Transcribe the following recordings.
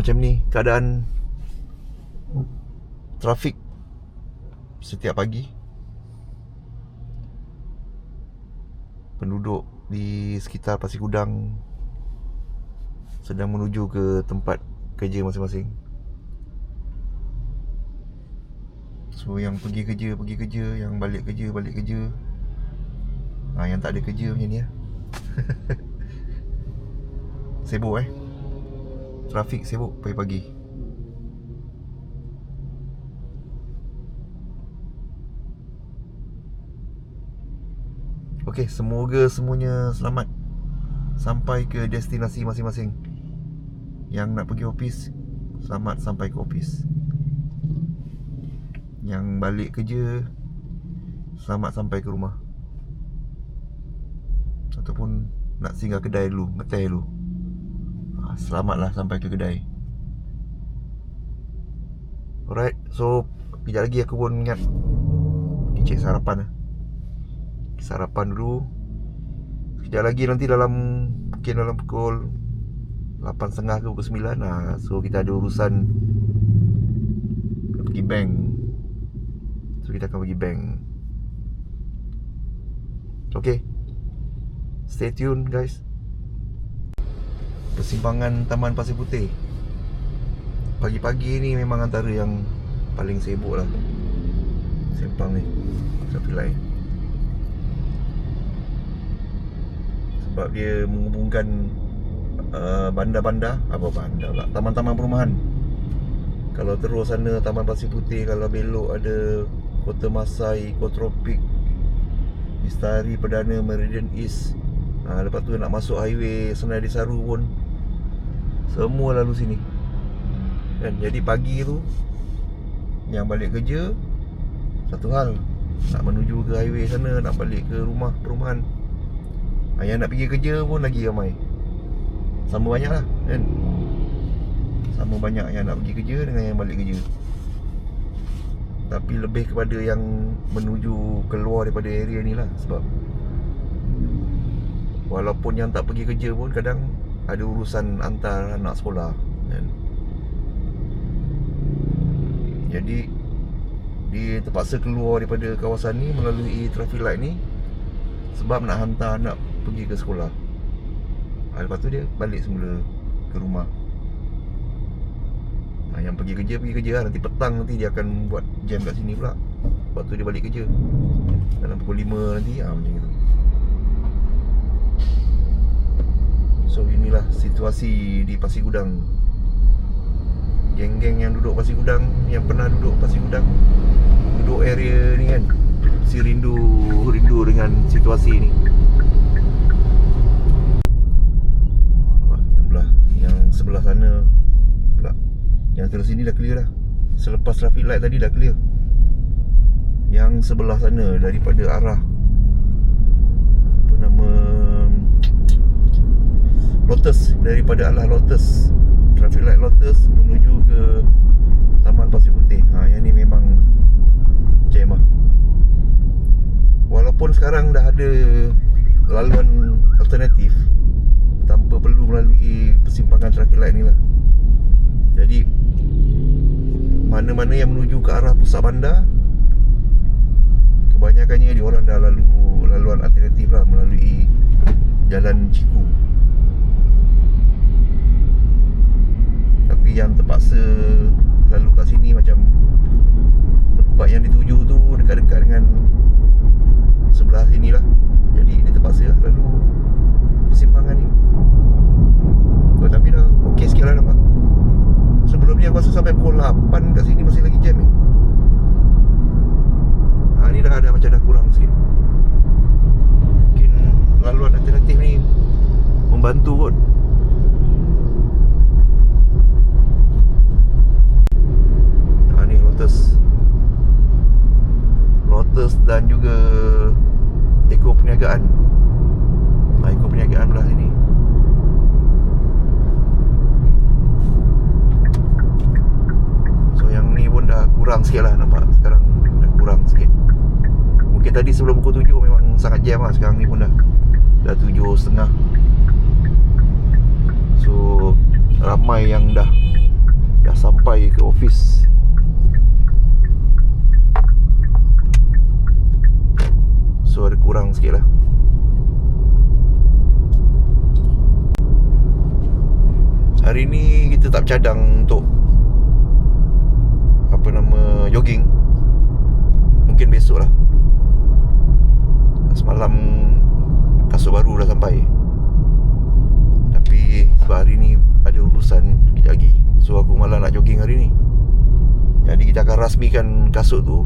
macam ni keadaan trafik setiap pagi. Penduduk di sekitar Pasir Gudang sedang menuju ke tempat kerja masing-masing. So yang pergi kerja, yang balik kerja. Yang tak ada kerja macam ni lah. Sibuk trafik sibuk pagi-pagi. Okey, semoga semuanya selamat sampai ke destinasi masing-masing. Yang nak pergi office, selamat sampai ke office. Yang balik kerja, selamat sampai ke rumah. Ataupun nak singgah kedai dulu, ngetai dulu, selamatlah sampai ke kedai. Alright, so kejap lagi aku pun ingat pergi cek sarapan. Sarapan dulu. Sekejap lagi nanti mungkin dalam pukul 8.30 ke pukul 9. So kita ada urusan nak pergi bank. So kita akan pergi bank. Okay, stay tune guys. Persimpangan Taman Pasir Puteh pagi-pagi ni memang antara yang paling sibuk lah. Simpang ni traffic light. Sebab dia menghubungkan bandar-bandar, taman-taman perumahan. Kalau terus sana Taman Pasir Puteh, kalau belok ada Kota Masai, Ekotropik, Mistari Perdana, Meridian East. Lepas tu nak masuk highway Senai Desaru pun semua lalu sini kan. Jadi pagi tu yang balik kerja satu hal, nak menuju ke highway sana, nak balik ke rumah perumahan. Yang nak pergi kerja pun lagi ramai. Sama banyak lah kan. Sama banyak yang nak pergi kerja dengan yang balik kerja. Tapi lebih kepada yang menuju keluar daripada area ni lah. Sebab walaupun yang tak pergi kerja pun kadang ada urusan antar anak sekolah kan. Jadi dia terpaksa keluar daripada kawasan ni melalui traffic light ni sebab nak hantar anak pergi ke sekolah. Lepas tu dia balik semula ke rumah. Yang pergi kerja lah. Nanti petang nanti dia akan buat jam kat sini pula. Lepas tu dia balik kerja dalam pukul 5 nanti macam itu. So inilah situasi di Pasir Gudang. Geng-geng yang duduk Pasir Gudang, yang pernah duduk Pasir Gudang, duduk area ni kan, si rindu dengan situasi ni. Yang sebelah sana pula, yang terus sini dah clear dah. Selepas traffic light tadi dah clear. Yang sebelah sana daripada arah Lotus, daripada arah Lotus, traffic light Lotus menuju ke Taman Pasir Puteh. Yang ni memang jam lah. Walaupun sekarang dah ada laluan alternatif tanpa perlu melalui persimpangan traffic light ni lah. Jadi mana-mana yang menuju ke arah pusat bandar, kebanyakannya diorang dah laluan alternatif lah, melalui Jalan Ciku. Tapi yang terpaksa lalu kat sini macam tempat yang dituju tu dekat-dekat dengan sebelah sini lah. Jadi dia terpaksa lah lalu persimpangan ni. Tapi dah okey sikit lah nampak. Sebelum ni aku rasa sampai pukul 8 kat sini masih lagi jam ni. Ni dah ada macam dah kurang sikit. Mungkin laluan alternatif ni membantu kot. Ni Lotus dan juga Eko Perniagaan. Eko Perniagaan belah sini. So yang ni pun dah kurang sikit lah nampak. Sekarang dah kurang sikit. Mungkin tadi sebelum pukul 7 memang sangat jam lah. Sekarang ni pun dah 7.30. So ramai yang dah sampai ke office. So ada kurang sikit lah. Hari ni kita tak bercadang untuk jogging. Mungkin besok lah. Semalam kasut baru dah sampai. Tapi sebab hari ni ada urusan sekejap lagi, so aku malah nak jogging hari ni. Jadi kita akan rasmikan kasut tu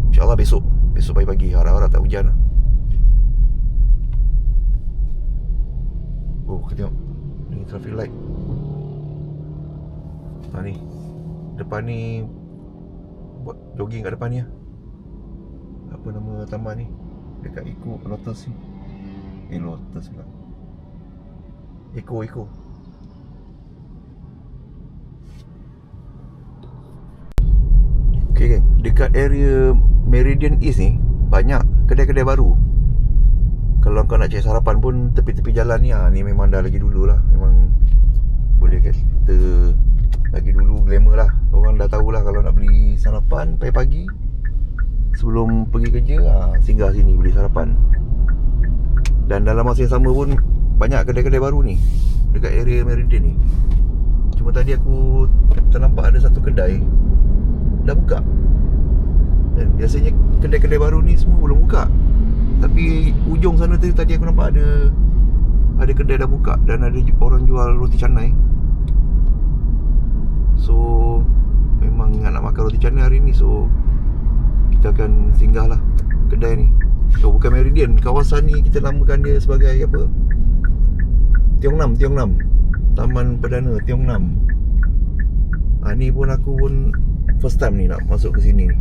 InsyaAllah besok pagi-pagi. Harap-harap tak hujan lah. Oh, kita tengok ni traffic light. Ni depan ni buat jogging kat depan ni lah. Apa nama taman ni? Dekat Eco Lotus ni. Lotus pula. Eco. Okay, dekat area Meridian East ni banyak kedai-kedai baru. Kalau kau nak cari sarapan pun tepi-tepi jalan ni, ni memang dah lagi dulu lah. Memang boleh kata lagi dulu glamour lah. Orang dah tahulah kalau nak beli sarapan pagi-pagi sebelum pergi kerja, singgah sini beli sarapan. Dan dalam masa yang sama pun banyak kedai-kedai baru ni dekat area Meridian ni. Cuma tadi aku ternampak ada satu kedai dah buka. Dan biasanya kedai-kedai baru ni semua belum buka. Tapi ujung sana tadi aku nampak ada kedai dah buka dan ada orang jual roti canai. So memang nak makan roti canai hari ni, so kita akan singgah lah kedai ni. Oh, bukan Meridian, kawasan ni kita namakan dia sebagai apa? Tiong Nam. Taman Perdana Tiong Nam. Ni pun aku pun first time ni nak masuk ke sini ni.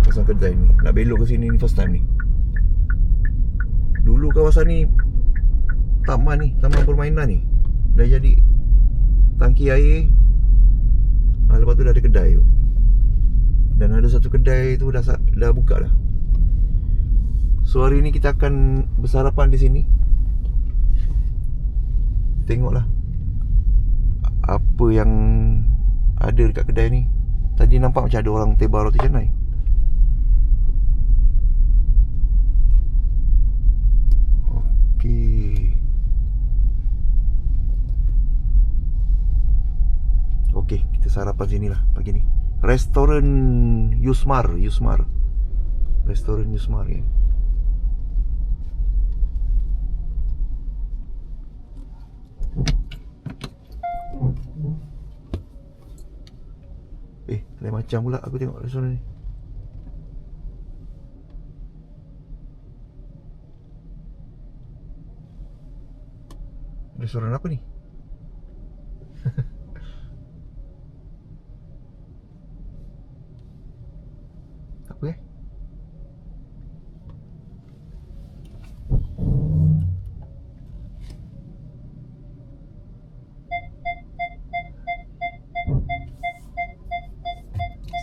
Kawasan kedai ni, nak belok ke sini ni first time ni. Dulu kawasan ni taman permainan ni dah jadi tangki air. Lepas tu dah ada kedai tu. Dan ada satu kedai tu dah buka dah. So hari ni kita akan bersarapan di sini. Tengoklah apa yang ada dekat kedai ni. Tadi nampak macam ada orang tebar roti canai. Okey, kita sarapan sini lah pagi ni. Restoran Yusmar. Restoran Yusmar ya. Lain macam pula aku tengok restoran ni. Restoran apa ni? Apa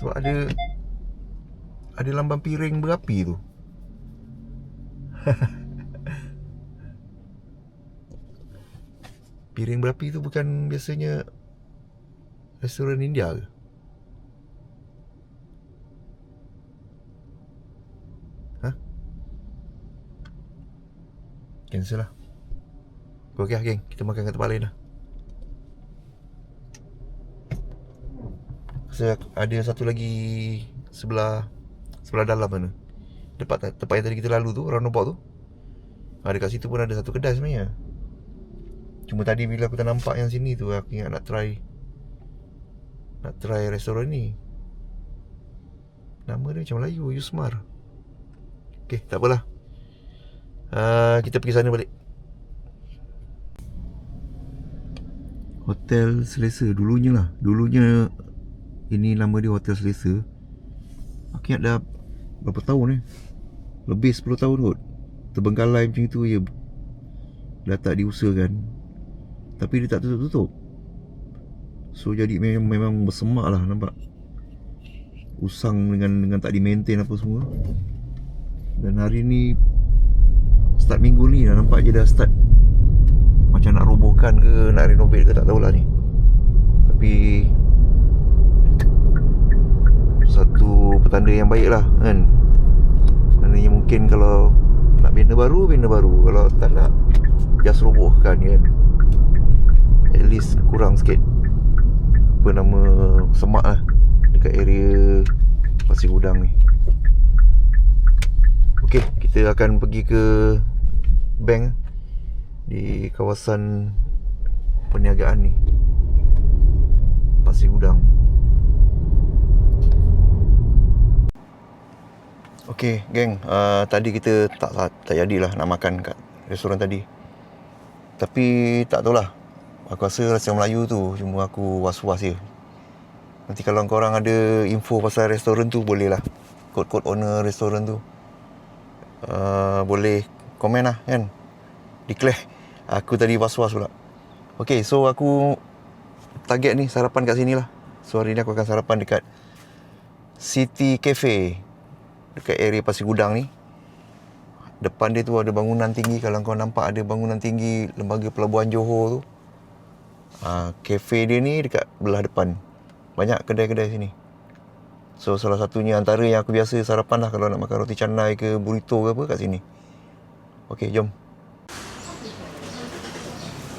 sebab ada lambang piring berapi tu. Piring berapi tu bukan biasanya restoran India ke? Cancel lah. Okey lah geng, kita makan kat tempat lain lah. Ada satu lagi sebelah dalam sana. Tempat yang tadi kita lalu tu, roundabout tu. Dekat situ pun ada satu kedai sebenarnya. Cuma tadi bila aku tak nampak yang sini tu, aku ingat nak try restoran ni. Nama dia macam Melayu, Yusmar. Okay, tak apalah. Kita pergi sana balik. Hotel Selesa dulunya ini nama dia Hotel Selesa. Aku ingat dah berapa tahun lebih 10 tahun kot terbengkalai macam itu je. Dah tak diusahakan, tapi dia tak tutup. So jadi memang bersemak lah, nampak usang dengan tak di-maintain apa semua. Dan hari ni start minggu ni dah nampak je dah start macam nak robohkan ke nak renovate ke tak tahulah ni. Tapi Tapi satu petanda yang baik lah kan. Maknanya mungkin kalau nak bina baru, kalau tak nak just robohkan kan. At least kurang sikit apa nama semak lah dekat area Pasir Gudang ni. Okey, kita akan pergi ke bank di kawasan perniagaan ni, Pasir Gudang. Okey, geng, tadi kita tak jadilah nak makan kat restoran tadi. Tapi tak tahulah, aku rasa restoran Melayu tu cuma aku was-was je. Nanti kalau korang ada info pasal restoran tu, boleh lah kod owner restoran tu, boleh komen lah kan. Declare aku tadi was-was pula. Okay, so aku target ni sarapan kat sini lah. So hari ni aku akan sarapan dekat City Cafe dekat area Pasir Gudang ni. Depan dia tu ada bangunan tinggi. Kalau kau nampak ada bangunan tinggi Lembaga Pelabuhan Johor tu, kafe dia ni dekat belah depan. Banyak kedai-kedai sini. So salah satunya antara yang aku biasa sarapan lah kalau nak makan roti canai ke burrito ke apa, kat sini. Okay, jom.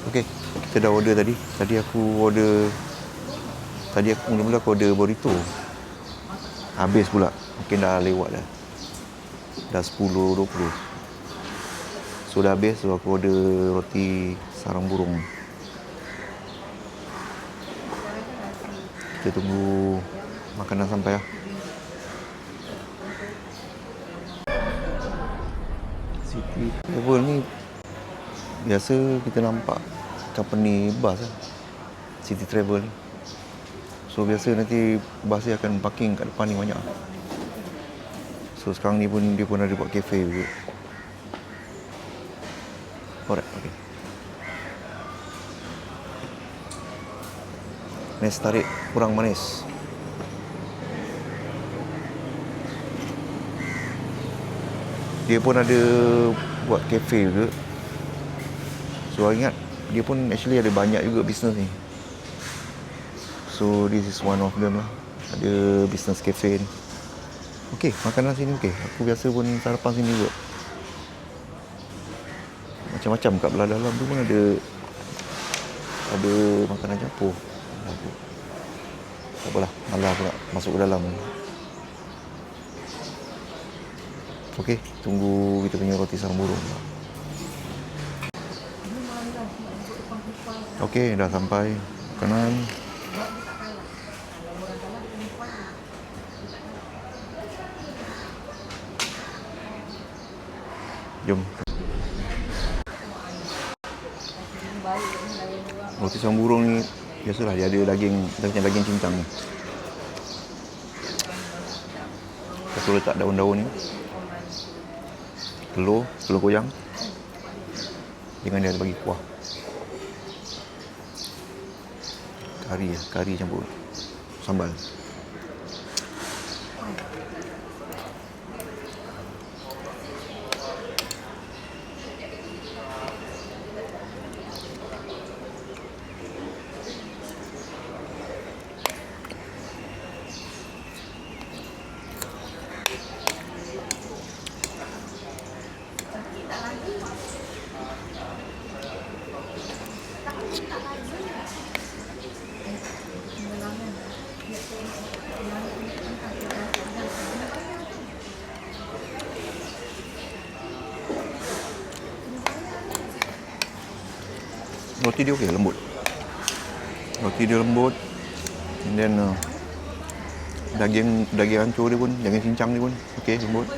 Okay, kita dah order tadi. Tadi aku mula-mula aku order burrito. Habis pula. Mungkin dah lewat dah. Dah 10.20. So dah habis. So aku order roti sarang burung. Kita tunggu makanan sampai lah. City Travel ni biasa kita nampak company bus lah, City Travel ni. So biasa nanti bus dia akan parking kat depan ni banyak. So sekarang ni pun dia pun ada buat kafe juga. Alright, okay. Nes tarik kurang manis. Dia pun ada buat kafe juga. So ingat, dia pun actually ada banyak juga bisnes ni. So this is one of them lah. Ada bisnes kafe ni. Okay, makanan sini okay. Aku biasa pun sarapan sini juga. Macam-macam kat belah dalam tu pun ada makanan campur. Tak apalah, malah pula masuk ke dalam. Okay, tunggu kita punya roti sarang burung. Okay, dah sampai makanan. Jom. Roti sarang burung ni biasalah dia ada daging, macam daging cincang ni. Lepas tu letak daun-daun ni, telur koyak dengan dia bagi kuah. Kari campur sambal. Roti dia okey, lembut. Roti dia lembut. And then daging hancur dia pun, daging cincang dia pun okey, lembut.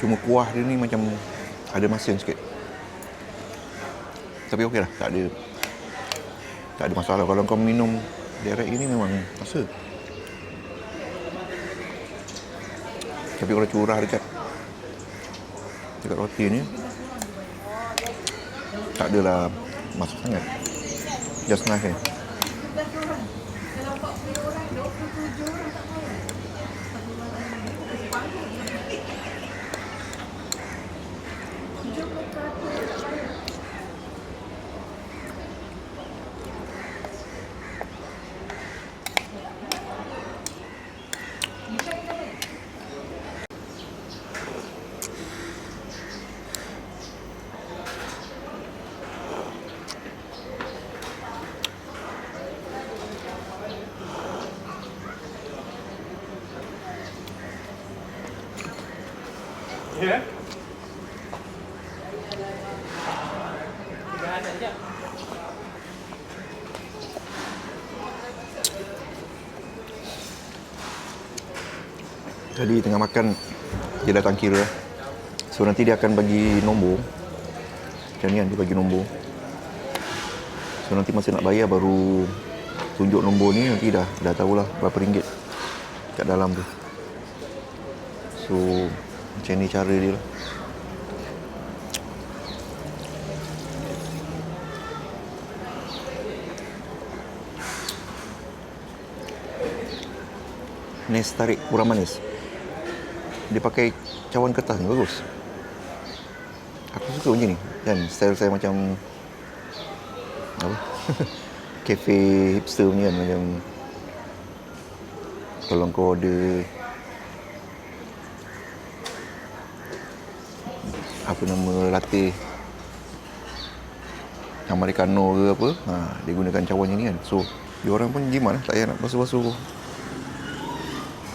Cuma kuah dia ni macam ada masin sikit. Tapi okey lah, tak ada masalah. Kalau kau minum direct ini memang rasa. Tapi kalau curah dekat roti ni, tak adalah masak sangat. Just nice Ya. Tadi tengah makan, dia datang kira. So nanti dia akan bagi nombor. Macam ni kan, dia bagi nombor. So nanti masa nak bayar baru tunjuk nombor ni, nanti dah tahulah berapa ringgit kat dalam tu. So macam ni cara dia lah. Nes tarik kurang manis. Dia pakai cawan kertas ni, bagus. Aku suka macam ni kan, style saya macam apa? Cafe hipster punya kan, macam kalau kau order apa nama, latte americano ke apa, dia gunakan cawan yang ni kan. So dia orang pun jimat lah, tak payah nak basuh-basuh,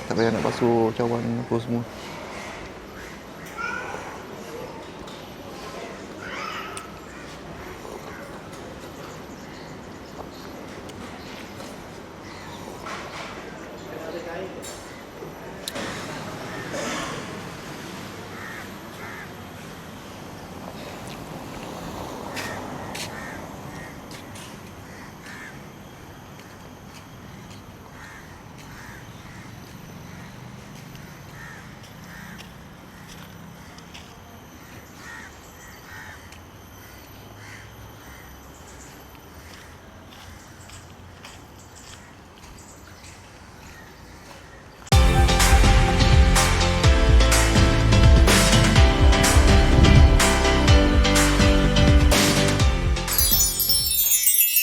tak payah nak basuh cawan apa semua.